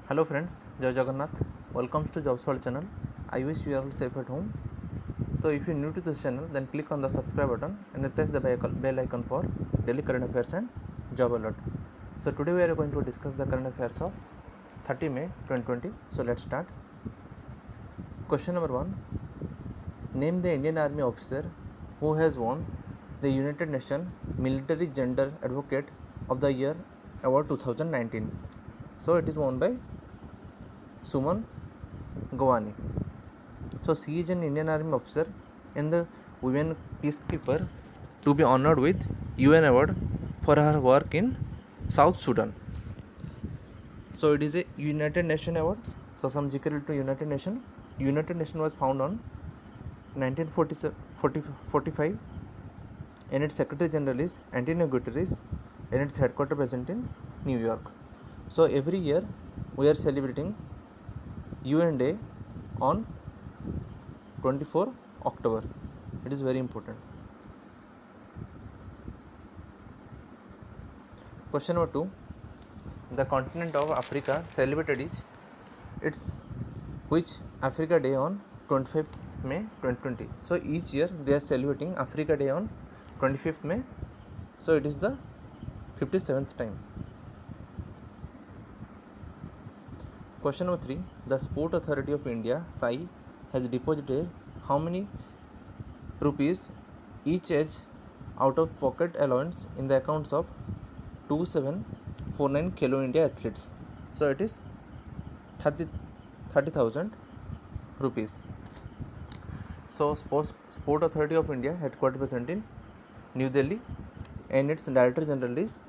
Hello friends, Jai Jagannath. Welcome to Jobs World channel. I wish you are all safe at home. So if you are new to this channel, then click on the subscribe button and then press the bell icon for daily current affairs and job alert. So today we are going to discuss the current affairs of 30 May 2020. So let's start. Question number 1. Name the Indian Army officer who has won the United Nations Military Gender Advocate of the Year Award 2019. So it is won by Suman Gawani. So she is an Indian Army officer and the women peacekeeper to be honored with UN award for her work in South Sudan. So it is a United Nations award. So some zikr to United Nations. United Nations was found on 1945 and its Secretary General is Antonio Guterres and its headquarters present in New York. So every year we are celebrating UN Day on 24 October. It is very important. Question number 2. The continent of Africa celebrated its which Africa Day on 25th May 2020. So each year they are celebrating Africa Day on 25th May. So it is the 57th time. Question number 3. The Sport Authority of India (SAI) has deposited how many rupees each as out of pocket allowance in the accounts of 2749 Khelo India athletes? So it is 30,000 rupees. So Sport Authority of India headquarters present in New Delhi and its Director General is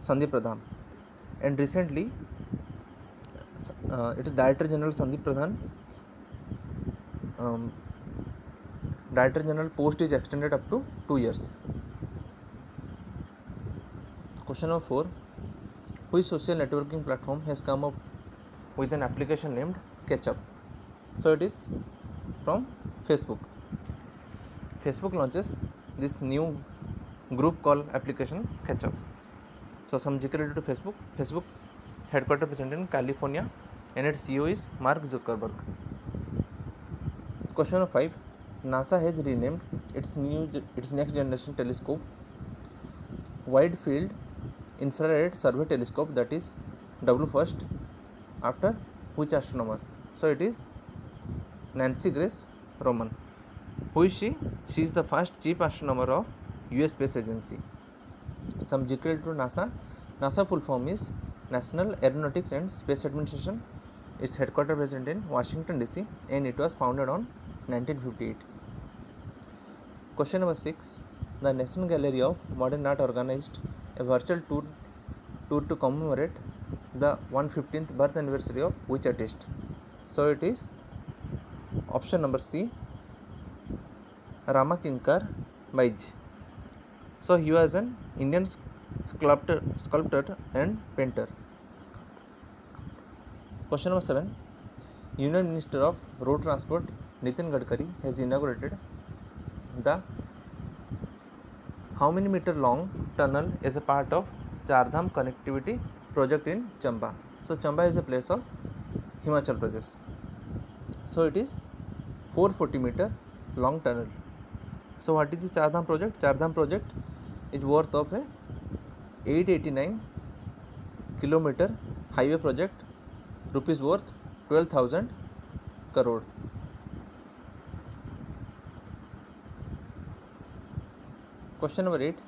Sandeep Pradhan. And recently its Director General Sandeep Pradhan Director General post is extended up to 2 years. Question number 4. Which social networking platform has come up with an application named Ketchup? So it is from Facebook. Facebook launches this new group call application Ketchup. So some zikr related to Facebook. Facebook headquarters present in California and its CEO is Mark Zuckerberg. Question number 5. NASA has renamed its next generation telescope Wide Field Infrared Survey Telescope, that is WFIRST, after which astronomer? So it is Nancy Grace Roman. Who is she? She is the first chief astronomer of US Space Agency. Some zikr to NASA. NASA full form is National Aeronautics and Space Administration. Its headquarters present in Washington DC and it was founded on 1958. Question number 6. The National Gallery of Modern Art organized a virtual tour to commemorate the 115th birth anniversary of which artist? So it is option number C, Ramakinkar Baij. So he was an Indian sculptor and painter. Question number 7. Union Minister of Road Transport Nitin Gadkari has inaugurated the how many meter long tunnel as a part of Chardham connectivity project in Chamba? So Chamba is a place of Himachal Pradesh. So it is 440 meter long tunnel. So what is the Chardham project? Chardham project is worth of a 889 kilometer highway project, rupees worth 12,000 crore. Question number 8.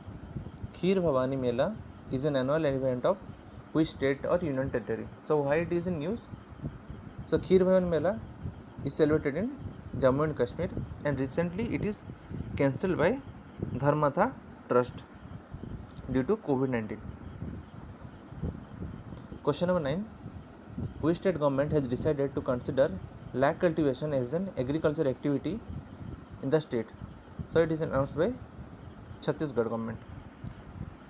Kheer Bhavani Mela is an annual event of which state or union territory? So why it is in news? So Kheer Bhavani Mela is celebrated in Jammu and Kashmir and recently it is cancelled by Dharmatha Trust due to COVID-19. Question number 9. Which state government has decided to consider lakh cultivation as an agriculture activity in the state? So it is announced by Chhattisgarh government.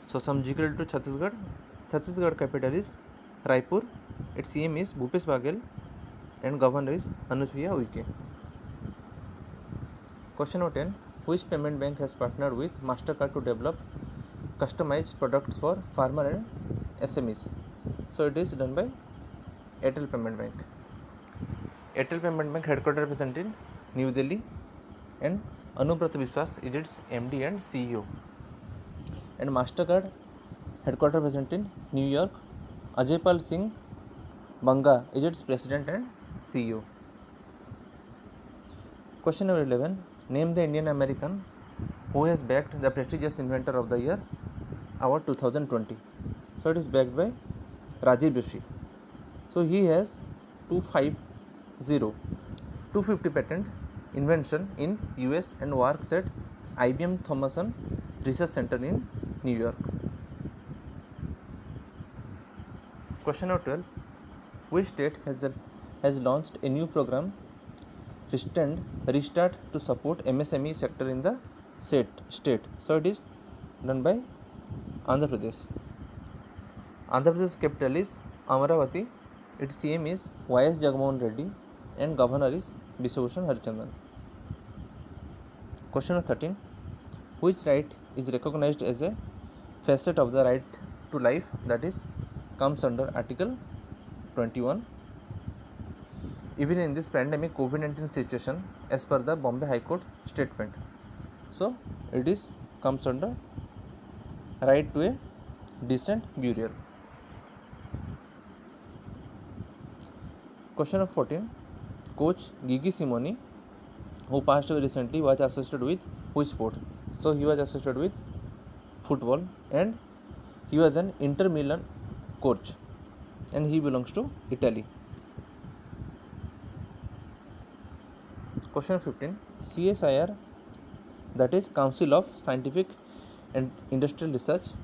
So some zikr to Chhattisgarh. Chhattisgarh capital is Raipur. Its CM is Bhupesh Baghel and governor is Anusuya Uike. Question number 10. Which payment bank has partnered with MasterCard to develop customized products for farmer and SMEs? So it is done by Airtel Payment Bank. Airtel Payment Bank headquarters present in New Delhi, and Anubrata Biswas is its MD and CEO. And Mastercard headquarters present in New York. Ajaypal Singh Banga is its president and CEO. Question number 11. Name the Indian American who has bagged the prestigious Inventor of the Year Award 2020. So it is backed by Rajiv Rishi. So he has 250 patent invention in US and works at IBM Thomason Research Center in New York. Question number 12. Which state has launched a new program Restart to support MSME sector in the state? So it is done by Andhra Pradesh. Andhra Pradesh capital is Amaravati. Its CM is YS Jagmohan Reddy and governor is Biswabhushan Harichandan. Question number 13. Which right is recognized as a facet of the right to life, that is comes under Article 21? Even in this pandemic COVID-19 situation, as per the Bombay High Court statement, so it is comes under right to a decent burial. Question of 14. Coach Gigi Simoni, who passed away recently, was associated with which sport? So he was associated with football, and he was an Inter Milan coach, and he belongs to Italy. Question 15. CSIR, that is Council of Scientific and Industrial Research,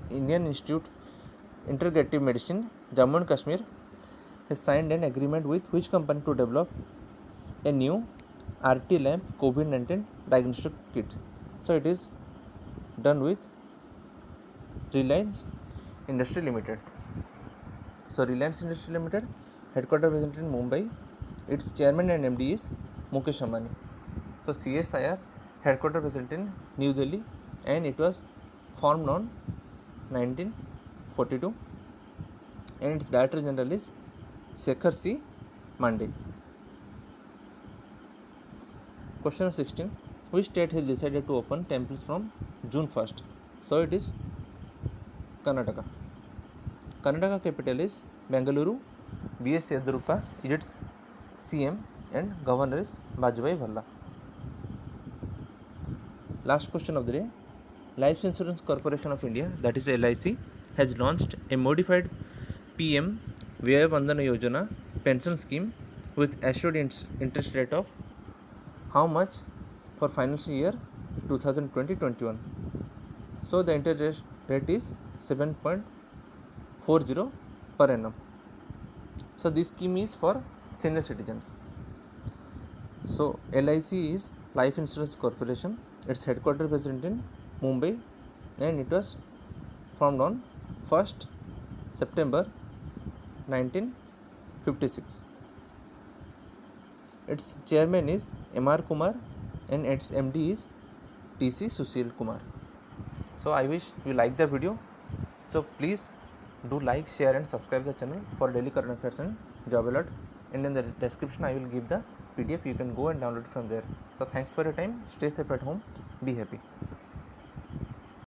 Indian Institute Integrative Medicine, Jammu and Kashmir, has signed an agreement with which company to develop a new RT lamp COVID-19 diagnostic kit? So it is done with Reliance Industry Limited. So Reliance Industry Limited, headquarters present in Mumbai. Its chairman and MD is Mukesh Ambani. So CSIR headquarters present in New Delhi, and it was formed on 1942, and its Director General is Shekhar C. Mande. Question 16. Which state has decided to open temples from June 1st? So it is Karnataka. Karnataka capital is Bengaluru. B.S. Yedurappa is its CM, and governor is Vajpayee Valla. Last question of the day. Life Insurance Corporation of India, that is LIC, has launched a modified PM Vyaya Vandana Yojana pension scheme with assured interest rate of how much for financial year 2020-21. So the interest rate is 7.40 per annum. So this scheme is for senior citizens. So LIC is Life Insurance Corporation. Its headquarters present in Mumbai, and it was formed on 1st September 1956. Its chairman is M.R. Kumar, and its MD is T.C. Sushil Kumar. So I wish you like the video. So please do like, share and subscribe the channel for daily current affairs and job alert. And in the description I will give the PDF. You can go and download from there. So thanks for your time. Stay safe at home. Be happy.